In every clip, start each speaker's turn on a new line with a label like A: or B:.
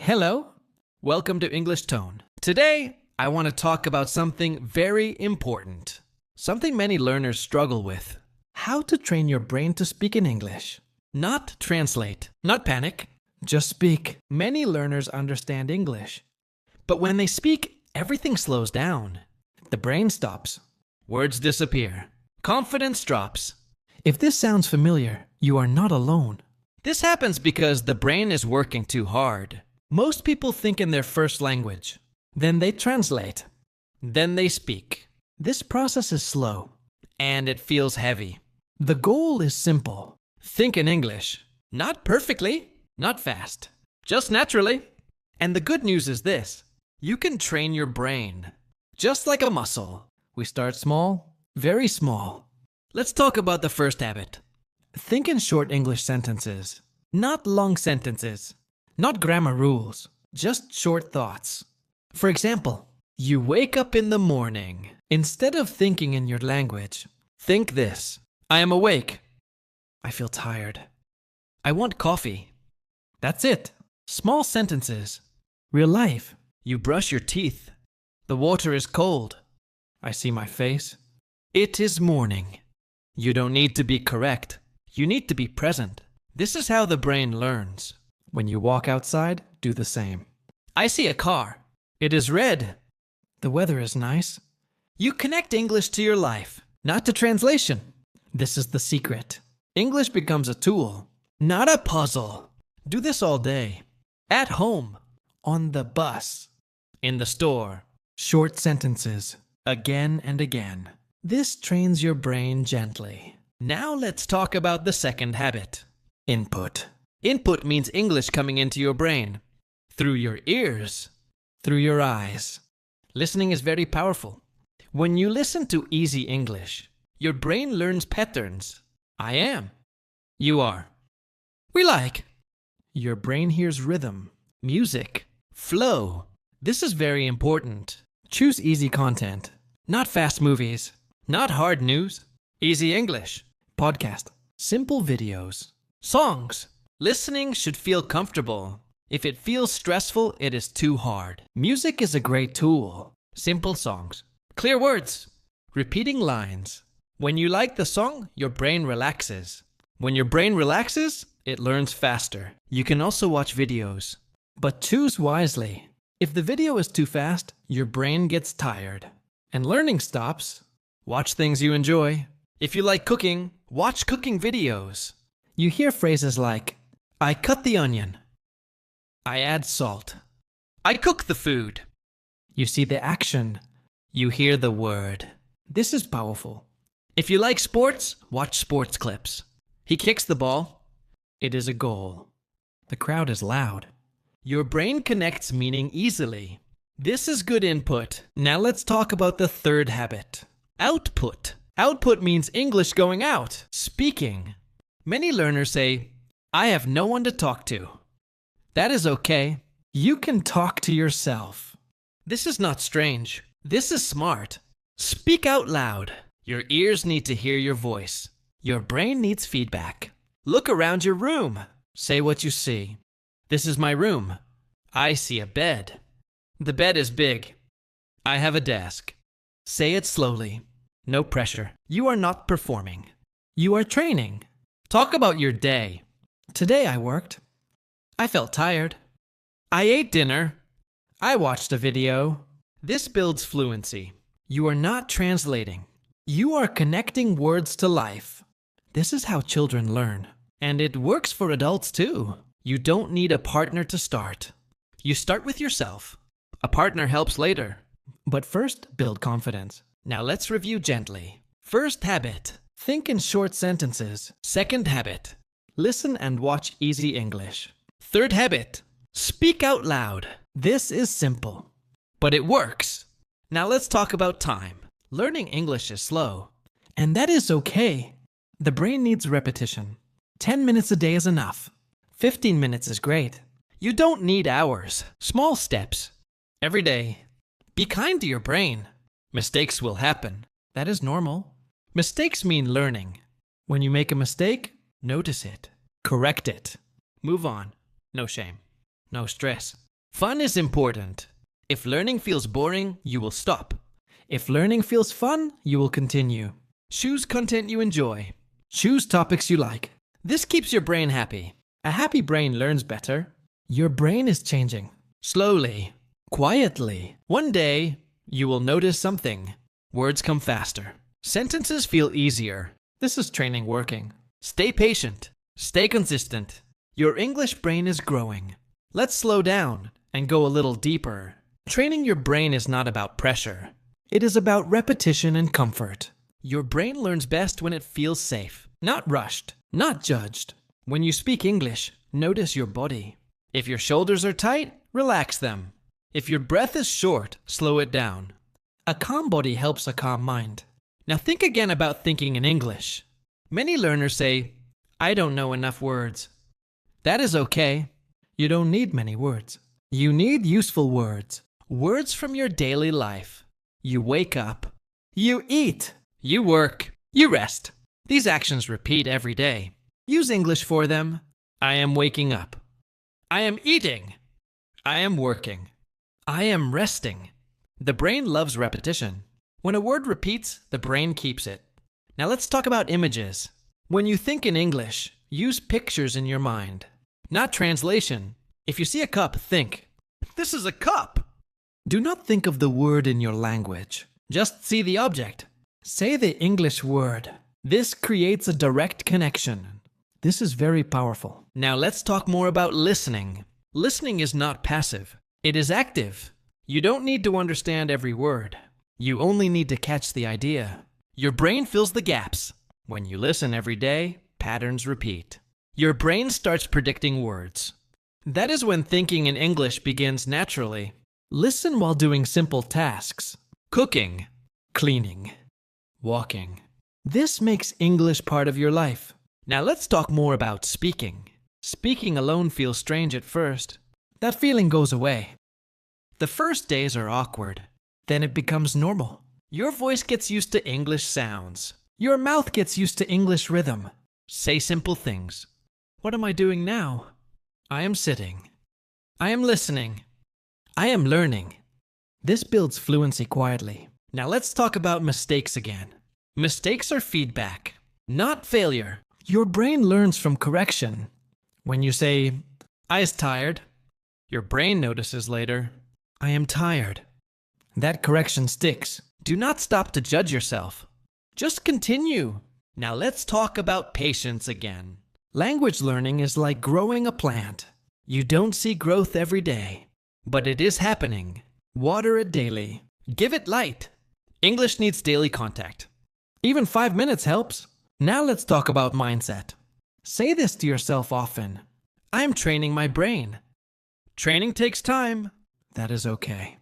A: Hello, welcome to English Tone. Today, I want to talk about something very important. Something many learners struggle with. How to train your brain to speak in English. Not translate, not panic, just speak. Many learners understand English. But when they speak, everything slows down. The brain stops. Words disappear. Confidence drops. If this sounds familiar, you are not alone. This happens because the brain is working too hard. Most people think in their first language. Then they translate. Then they speak. This process is slow. And it feels heavy. The goal is simple. Think in English. Not perfectly, not fast. Just naturally. And the good news is this. You can train your brain. Just like a muscle. We start small, very small. Let's talk about the first habit. Think in short English sentences. Not long sentences. Not grammar rules, just short thoughts. For example, you wake up in the morning. Instead of thinking in your language, think this. I am awake. I feel tired. I want coffee. That's it. Small sentences. Real life. You brush your teeth. The water is cold. I see my face. It is morning. You don't need to be correct. You need to be present. This is how the brain learns. When you walk outside, do the same. I see a car. It is red. The weather is nice. You connect English to your life, not to translation. This is the secret. English becomes a tool, not a puzzle. Do this all day. At home. On the bus. In the store. Short sentences. Again and again. This trains your brain gently. Now let's talk about the second habit. Input. Input means English coming into your brain. Through your ears. Through your eyes. Listening is very powerful. When you listen to easy English, your brain learns patterns. I am. You are. We like. Your brain hears rhythm, music, flow. This is very important. Choose easy content. Not fast movies. Not hard news. Easy English. Podcast. Simple videos. Songs. Listening should feel comfortable. If it feels stressful, it is too hard. Music is a great tool. Simple songs. Clear words. Repeating lines. When you like the song, your brain relaxes. When your brain relaxes, it learns faster. You can also watch videos. But choose wisely. If the video is too fast, your brain gets tired. And learning stops. Watch things you enjoy. If you like cooking, watch cooking videos. You hear phrases like, I cut the onion. I add salt. I cook the food. You see the action. You hear the word. This is powerful. If you like sports, watch sports clips. He kicks the ball. It is a goal. The crowd is loud. Your brain connects meaning easily. This is good input. Now let's talk about the third habit. Output. Output means English going out, speaking. Many learners say, I have no one to talk to. That is okay. You can talk to yourself. This is not strange. This is smart. Speak out loud. Your ears need to hear your voice. Your brain needs feedback. Look around your room. Say what you see. This is my room. I see a bed. The bed is big. I have a desk. Say it slowly. No pressure. You are not performing. You are training. Talk about your day. Today I worked. I felt tired. I ate dinner. I watched a video. This builds fluency. You are not translating. You are connecting words to life. This is how children learn. And it works for adults too. You don't need a partner to start. You start with yourself. A partner helps later. But first, build confidence. Now let's review gently. First habit. Think in short sentences. Second habit. Listen and watch easy English. Third habit. Speak out loud. This is simple. But it works. Now let's talk about time. Learning English is slow. And that is okay. The brain needs repetition. 10 minutes a day is enough. 15 minutes is great. You don't need hours. Small steps. Every day. Be kind to your brain. Mistakes will happen. That is normal. Mistakes mean learning. When you make a mistake, notice it. Correct it. Move on. No shame. No stress. Fun is important. If learning feels boring, you will stop. If learning feels fun, you will continue. Choose content you enjoy. Choose topics you like. This keeps your brain happy. A happy brain learns better. Your brain is changing. Slowly, quietly. One day, you will notice something. Words come faster. Sentences feel easier. This is training working. Stay patient. Stay consistent. Your English brain is growing. Let's slow down and go a little deeper. Training your brain is not about pressure. It is about repetition and comfort. Your brain learns best when it feels safe, not rushed, not judged. When you speak English, notice your body. If your shoulders are tight, relax them. If your breath is short, slow it down. A calm body helps a calm mind. Now think again about thinking in English. Many learners say, I don't know enough words. That is okay. You don't need many words. You need useful words. Words from your daily life. You wake up. You eat. You work. You rest. These actions repeat every day. Use English for them. I am waking up. I am eating. I am working. I am resting. The brain loves repetition. When a word repeats, the brain keeps it. Now let's talk about images. When you think in English, use pictures in your mind, not translation. If you see a cup, think, this is a cup. Do not think of the word in your language. Just see the object. Say the English word. This creates a direct connection. This is very powerful. Now let's talk more about listening. Listening is not passive. It is active. You don't need to understand every word. You only need to catch the idea. Your brain fills the gaps. When you listen every day, patterns repeat. Your brain starts predicting words. That is when thinking in English begins naturally. Listen while doing simple tasks. Cooking, cleaning, walking. This makes English part of your life. Now let's talk more about speaking. Speaking alone feels strange at first. That feeling goes away. The first days are awkward. Then it becomes normal. Your voice gets used to English sounds. Your mouth gets used to English rhythm. Say simple things. What am I doing now? I am sitting. I am listening. I am learning. This builds fluency quietly. Now let's talk about mistakes again. Mistakes are feedback, not failure. Your brain learns from correction. When you say, I is tired, your brain notices later, I am tired. That correction sticks. Do not stop to judge yourself. Just continue. Now let's talk about patience again. Language learning is like growing a plant. You don't see growth every day, but it is happening. Water it daily. Give it light. English needs daily contact. Even 5 minutes helps. Now let's talk about mindset. Say this to yourself often. I'm training my brain. Training takes time. That is okay.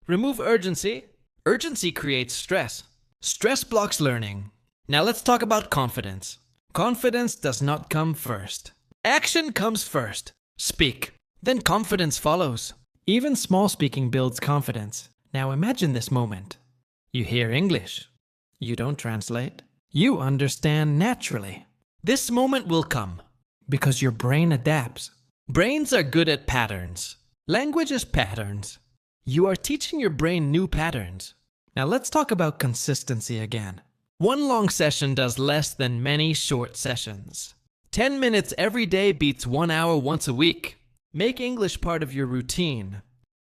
A: Remove urgency. Urgency creates stress. Stress blocks learning. Now let's talk about confidence. Confidence does not come first. Action comes first. Speak. Then confidence follows. Even small speaking builds confidence. Now imagine this moment. You hear English. You don't translate. You understand naturally. This moment will come because your brain adapts. Brains are good at patterns. Language is patterns. You are teaching your brain new patterns. Now let's talk about consistency again. One long session does less than many short sessions. 10 minutes every day beats 1 hour once a week. Make English part of your routine.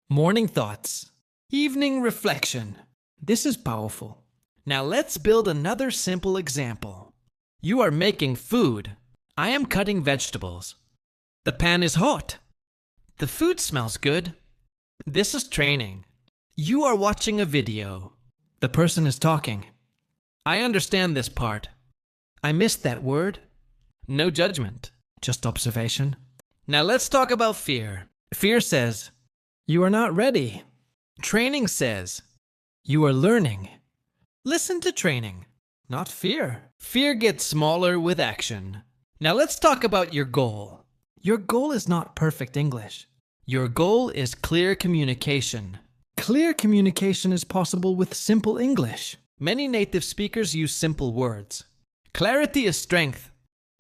A: Morning thoughts. Evening reflection. This is powerful. Now let's build another simple example. You are making food. I am cutting vegetables. The pan is hot. The food smells good. This is training. You are watching a video. The person is talking. I understand this part. I missed that word. No judgment, just observation. Now let's talk about fear. Fear says, you are not ready. Training says, you are learning. Listen to training, not fear. Fear gets smaller with action. Now let's talk about your goal. Your goal is not perfect English. Your goal is clear communication. Clear communication is possible with simple English. Many native speakers use simple words. Clarity is strength.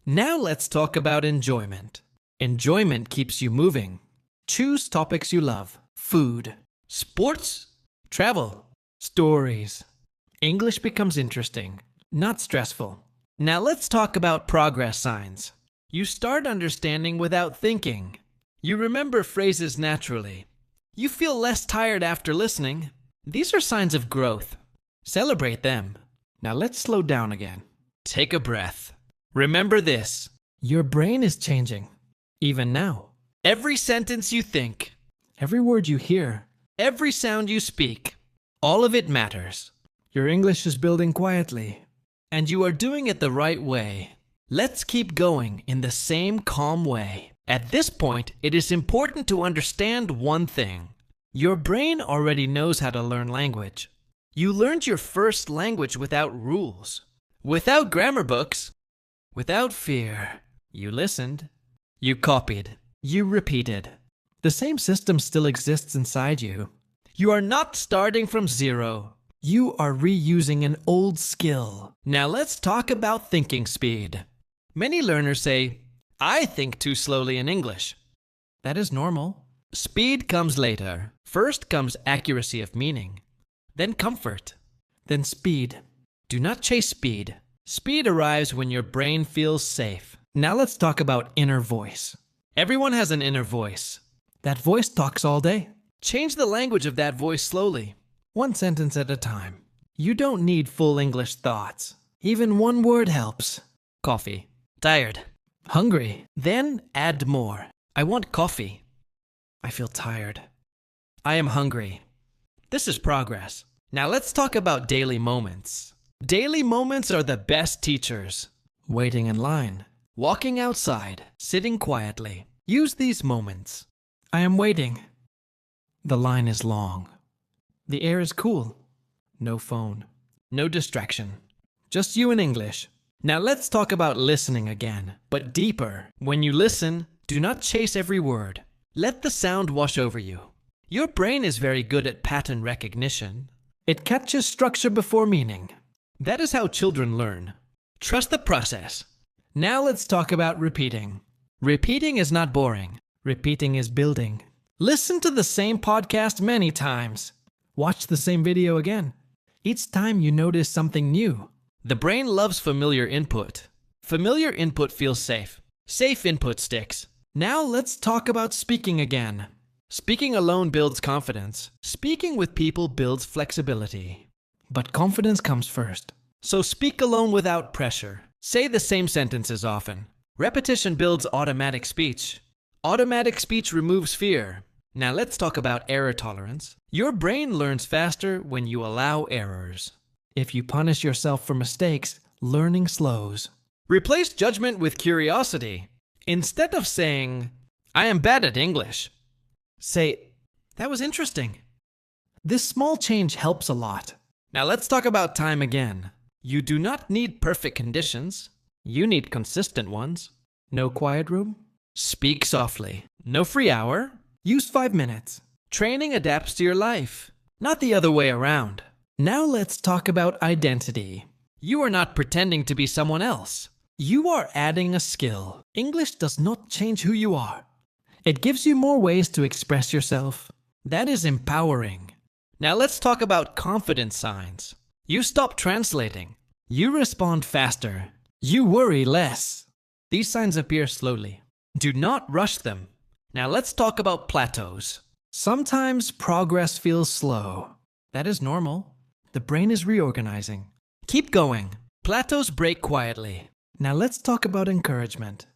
A: Now let's talk about enjoyment. Enjoyment keeps you moving. Choose topics you love. Food, sports, travel, stories. English becomes interesting, not stressful. Now let's talk about progress signs. You start understanding without thinking. You remember phrases naturally. You feel less tired after listening. These are signs of growth. Celebrate them. Now let's slow down again. Take a breath. Remember this. Your brain is changing, even now. Every sentence you think, every word you hear, every sound you speak, all of it matters. Your English is building quietly, and you are doing it the right way. Let's keep going in the same calm way. At this point, it is important to understand one thing. Your brain already knows how to learn language. You learned your first language without rules, without grammar books, without fear. You listened, you copied, you repeated. The same system still exists inside you. You are not starting from zero. You are reusing an old skill. Now let's talk about thinking speed. Many learners say, I think too slowly in English. That is normal. Speed comes later. First comes accuracy of meaning, then comfort, then speed. Do not chase speed. Speed arrives when your brain feels safe. Now let's talk about inner voice. Everyone has an inner voice. That voice talks all day. Change the language of that voice slowly, one sentence at a time. You don't need full English thoughts. Even one word helps. Coffee. Tired. Hungry. Then add more. I want coffee. I feel tired. I am hungry. This is progress. Now let's talk about daily moments. Daily moments are the best teachers. Waiting in line, walking outside, sitting quietly. Use these moments. I am waiting. The line is long. The air is cool. No phone. No distraction. Just you in English. Now let's talk about listening again, but deeper. When you listen, do not chase every word. Let the sound wash over you. Your brain is very good at pattern recognition. It catches structure before meaning. That is how children learn. Trust the process. Now let's talk about repeating. Repeating is not boring. Repeating is building. Listen to the same podcast many times. Watch the same video again. Each time you notice something new. The brain loves familiar input. Familiar input feels safe. Safe input sticks. Now let's talk about speaking again. Speaking alone builds confidence. Speaking with people builds flexibility. But confidence comes first. So speak alone without pressure. Say the same sentences often. Repetition builds automatic speech. Automatic speech removes fear. Now let's talk about error tolerance. Your brain learns faster when you allow errors. If you punish yourself for mistakes, learning slows. Replace judgment with curiosity. Instead of saying, I am bad at English, say, that was interesting. This small change helps a lot. Now let's talk about time again. You do not need perfect conditions. You need consistent ones. No quiet room. Speak softly. No free hour. Use 5 minutes. Training adapts to your life, not the other way around. Now let's talk about identity. You are not pretending to be someone else. You are adding a skill. English does not change who you are. It gives you more ways to express yourself. That is empowering. Now let's talk about confidence signs. You stop translating. You respond faster. You worry less. These signs appear slowly. Do not rush them. Now let's talk about plateaus. Sometimes progress feels slow. That is normal. The brain is reorganizing. Keep going. Plateaus break quietly. Now let's talk about encouragement.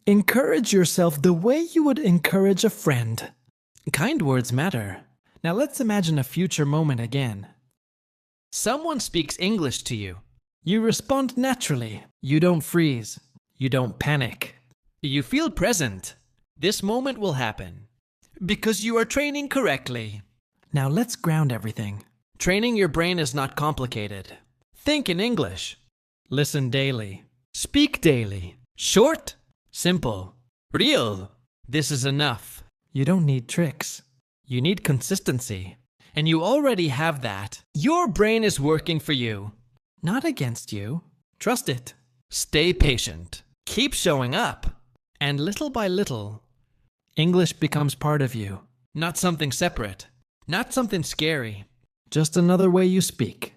A: Encourage yourself the way you would encourage a friend. Kind words matter. Now let's imagine a future moment again. Someone speaks English to you. You respond naturally. You don't freeze. You don't panic. You feel present. This moment will happen because you are training correctly. Now let's ground everything. Training your brain is not complicated. Think in English. Listen daily. Speak daily. Short, simple, real. This is enough. You don't need tricks. You need consistency. And you already have that. Your brain is working for you, not against you. Trust it. Stay patient. Keep showing up. And little by little, English becomes part of you, not something separate, not something scary, just another way you speak.